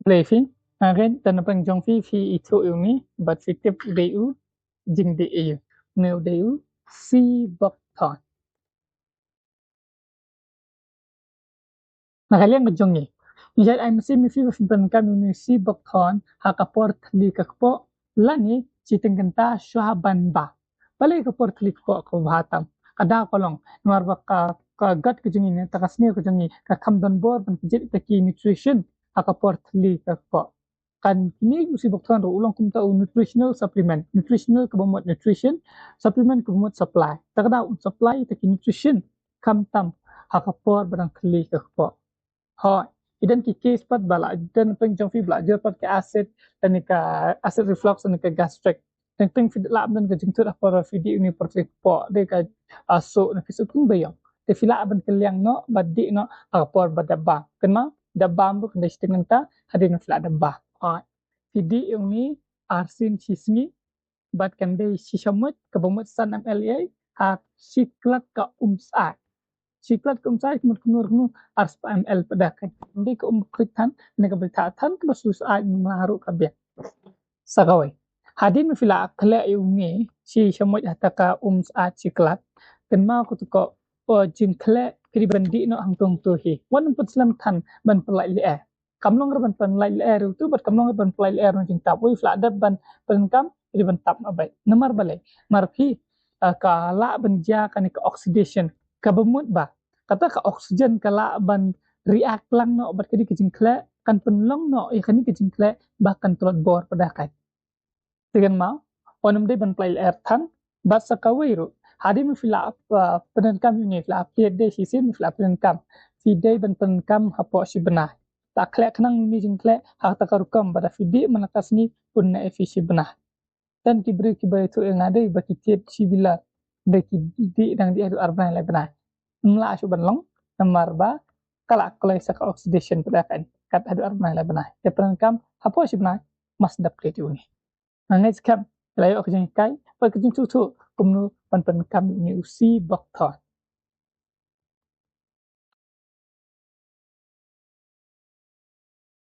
Levi, again, tan pang jong fi itu ini, but fi tip deu, jing de eu. Neu deu, si bok thon. Nakaliang ngejong ni. Nijat ay mesti mi fi fin kan mi si bok thon, hakapor thli kakpo, lani chiteng genta shuhaban ba. Balai kapor thli ko ko bhatam. Kada kolong, nuar ba ka gat kejong ini, takasni kejong ini, ka kamdan bor ban kejit taki nutrition, hakapor thli kakpo. Kan kini mesti boktan ro ulang kum tau nutritional supplement kebomot nutrition supplement kebomot supply takda supply taki nutrition kam tam hakapor barang kli kakpo ho idan ki case pat bala dan pengjong fi belajar pat ke acid dan ka acid reflux dan ka gastric teng fi lab dan ka jingtur apa video ni portrait po de ka aso na fisu pun bayang te fila ban keliang no badi no hakapor badaba kenma dabam bu kende dengan ta hadin fila dabah Fidi yung ni arsin chismi bat kande shishamut kabamut san MLA at siklat ka umsat. Siklat ka umsat kumur kumur nu ars pa ML padakan. Hindi ka umkritan nagabalitatan ka basus ay maharu kabya. Sakaway. Hadin mo fila akla yung ni shishamut hataka umsat siklat. Kenma ko tuko o jinkle kiribandi no hangtung tuhi. Wan put slam tan ban pelai li'eh. Kamlong ban penlai air itu ber kamlong ban pelai air nang tap wi fla dab ban penkam di ban tap abai namar balai marpi kala benja kan ke oxidation ka bemut ba kata ka oksigen kala ban react lang no ber kedi kejingkle kan penlong no ya kan kejingkle bahkan tulot bor padakan dengan mau onam de ban pelai air tan bat sakawiru hadi mi fla penkam ni fla update de sisin fla penkam fi de ban penkam hapo si benah tak klek nang ni jing klek hak takarukam pada fidi manakasni pun na efisi benah dan diberi kibai tu yang ada bagi tiap sibila bagi di dang di adu arban lai benah mla asu banlong namar ba kala klai saka oxidation pada kan kat adu arban lai benah ya perangkam apa si benah mas dap kreatif ni ngai skam layo kejeng kai pa kejeng tu kumnu pan kam ni usi bakthon